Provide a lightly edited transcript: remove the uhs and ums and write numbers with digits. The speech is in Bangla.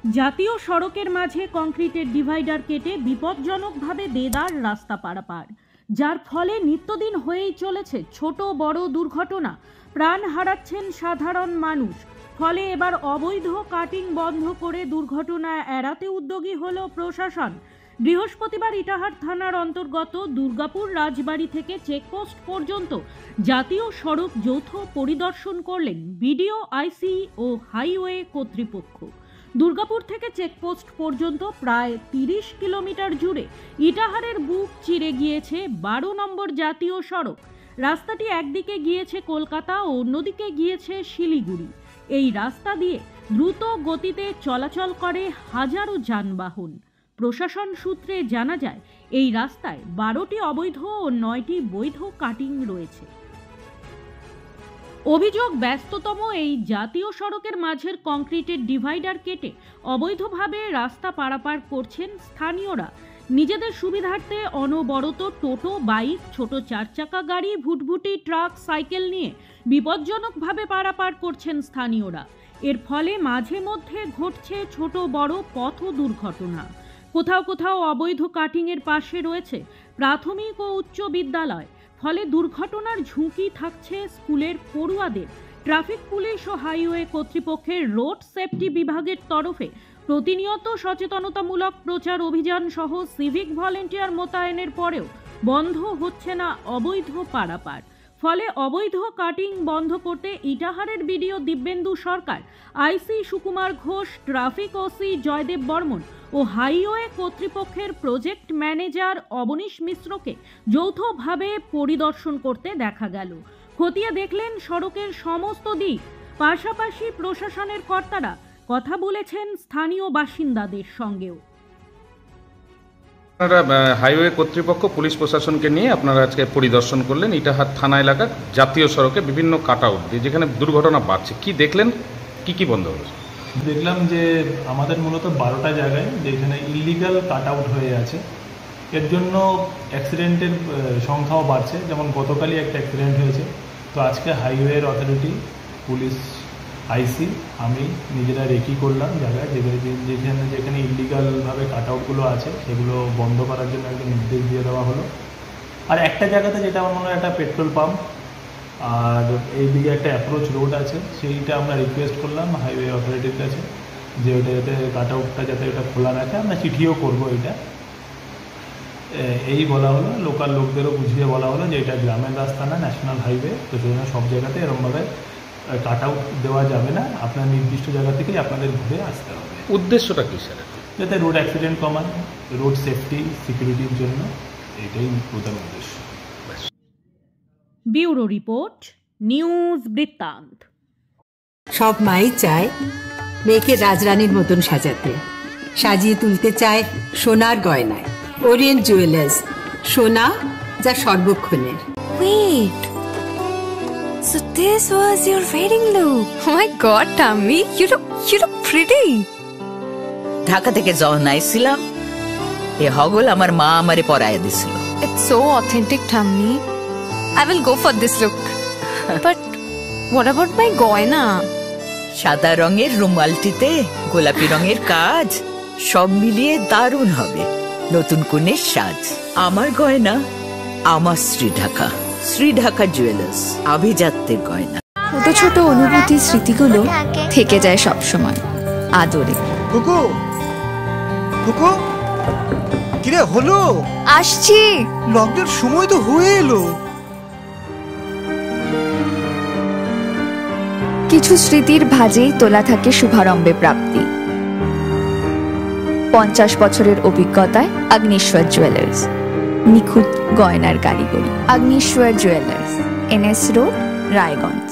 জাতীয় সড়কের মাঝে কংক্রিটের ডিভাইডার কেটে বিপজ্জনকভাবে দেদার রাস্তা পারাপার, যার ফলে নিত্যদিন হয়েই চলেছে ছোট বড় দুর্ঘটনা। প্রাণ হারাচ্ছেন সাধারণ মানুষ। ফলে এবার অবৈধ কাটিং বন্ধ করে দুর্ঘটনা এড়াতে উদ্যোগী হলো প্রশাসন। বৃহস্পতিবার ইটাহার থানার অন্তর্গত দুর্গাপুর রাজবাড়ি থেকে চেকপোস্ট পর্যন্ত জাতীয় সড়ক যৌথ পরিদর্শন করলেন বিডিও, আইসি ও হাইওয়ে কর্তৃপক্ষ। দুর্গাপুর থেকে চেকপোস্ট পর্যন্ত প্রায় 30 কিলোমিটার জুড়ে ইটাহারের বুক চিরে গিয়েছে 12 নম্বর জাতীয় সড়ক। রাস্তাটি একদিকে গিয়েছে কলকাতা ও অন্যদিকে গিয়েছে শিলিগুড়ি। এই রাস্তা দিয়ে দ্রুত গতিতে চলাচল করে হাজারো যানবাহন। প্রশাসন সূত্রে জানা যায়, এই রাস্তায় 12টি অবৈধ ও 9টি বৈধ কাটিং রয়েছে। অভিযোগ, ব্যস্ততম এই জাতীয় সড়কের মাঝের কংক্রিটের ডিভাইডার কেটে অবৈধভাবে রাস্তা পারাপার করছেন স্থানীয়রা। নিজেদের সুবিধার্থে অনবরত টোটো, বাইক, ছোট 4 চাকা গাড়ি, ভুটভুটি, ট্রাক, সাইকেল নিয়ে বিপজ্জনকভাবে পারাপার করছেন স্থানীয়রা। এর ফলে মাঝে মধ্যে ঘটছে ছোট বড় পথ দুর্ঘটনা। কোথাও কোথাও অবৈধ কাটিংয়ের পাশে রয়েছে প্রাথমিক ও উচ্চ বিদ্যালয়। ফলে দুর্ঘটনার ঝুঁকি থাকছে স্কুলের পড়ুয়াদের। ট্রাফিক পুলিশ ও হাইওয়ে কর্তৃপক্ষের রোড সেফটি বিভাগের তরফে প্রতিনিয়ত সচেতনতামূলক প্রচার অভিযান সহ সিভিক ভলেন্টিয়ার মোতায়েনের পরেও বন্ধ হচ্ছে না অবৈধ পারাপার। ফলে অবৈধ কাটিং বন্ধ করতে ইটাহারের বিডিও দিব্যেন্দু সরকার, আইসি সুকুমার ঘোষ, ট্রাফিক ওসি জয়দেব বর্মন ও হাইওয়ে কর্তৃপক্ষের প্রজেক্ট ম্যানেজার অবনীশ মিশ্রকে যৌথভাবে পরিদর্শন করতে দেখা গেল। খতিয়ে দেখলেন সড়কের সমস্ত দিক। পাশাপাশি প্রশাসনের কর্তারা কথা বলেছেন স্থানীয় বাসিন্দাদের সঙ্গেও। আপনারা হাইওয়ে কর্তৃপক্ষ, পুলিশ প্রশাসনকে নিয়ে আপনারা আজকে পরিদর্শন করলেন ইটাহার থানা এলাকার জাতীয় সড়কে বিভিন্ন কাট আউট দিয়ে, যেখানে দুর্ঘটনা বাড়ছে। কি দেখলেন, কি বন্ধ হয়েছে? দেখলাম যে আমাদের মূলত 12টা জায়গায় যেখানে ইলিগাল কাট আউট হয়ে আছে, এর জন্য অ্যাক্সিডেন্টের সংখ্যাও বাড়ছে। যেমন গতকালই একটা অ্যাক্সিডেন্ট হয়েছে। তো আজকে হাইওয়ের অথরিটি, পুলিশ, আইসি, আমি নিজেরা রেকি করলাম জায়গায় যেখানে ইলিগালভাবে কাট আউটগুলো আছে সেগুলো বন্ধ করার জন্য একটা নির্দেশ দিয়ে দেওয়া হলো। আর একটা জায়গাতে, যেটা আমার মনে হয় একটা পেট্রোল পাম্প, আর এই দিকে একটা অ্যাপ্রোচ রোড আছে, সেইটা আমরা রিকোয়েস্ট করলাম হাইওয়ে অথরিটির কাছে যে ওটা যাতে কাট আউটটা যাতে ওটা খোলা রাখে। আমরা চিঠিও করবো এটা, এই বলা হলো। লোকাল লোকদেরও বুঝিয়ে বলা হলো যে এটা গ্রামের রাস্তা না, ন্যাশনাল হাইওয়ে, তো সেখানে সব জায়গাতে এরকমভাবে কাট আউট দেওয়া যাবে না। আপনার নির্দিষ্ট জায়গা থেকেই আপনাদের ঘুরে আসতে হবে। উদ্দেশ্যটা কি স্যার? যাতে রোড অ্যাক্সিডেন্ট কমান, রোড সেফটি, সিকিউরিটির জন্য, এটাই প্রধান উদ্দেশ্য। ব্যুরো রিপোর্ট, নিউজ বৃত্তান্ত। সব মাই চায় মেয়েকে রাজরানীর মতন সাজাতে, সাজিয়ে তুলতে চায় সোনার গয়নায়। ওরিয়েন্ট জুয়েলার্স, সোনা যা সর্বক্ষণের। Wait, so this was your wedding look? Oh my God, Tammy, you look pretty. Dhaka থেকে যখন আইছিলাম, এ হগল আমার মা আমারে পরায় দিছিল। It's so authentic, Tammy. I will go for this look. But what about my goina? সাদা রঙের রুমালটিতে গোলাপি রঙের কাজ, সব মিলিয়ে দারুণ হবে নতুন কনের সাজ। আমার গয়না, আমার শ্রীঢাকা জুয়েলার্স, আভিজাত্যের গয়না। ছোট ছোট অনুভূতি, স্মৃতিগুলো থেকে যায় সব সময় আদরে। কুকু কুকু, কিরে হলো? আসছি, লকডাউন সময় তো হয়ে এলো। কিছু স্মৃতির ভাজেই তোলা থাকে শুভারম্ভে প্রাপ্তি। 50 বছরের অভিজ্ঞতায় আগ্নেশ্বর জুয়েলার্স, নিখুঁত গয়নার কারিগরি। Agneshwar jewellers, NS road, Raiganj.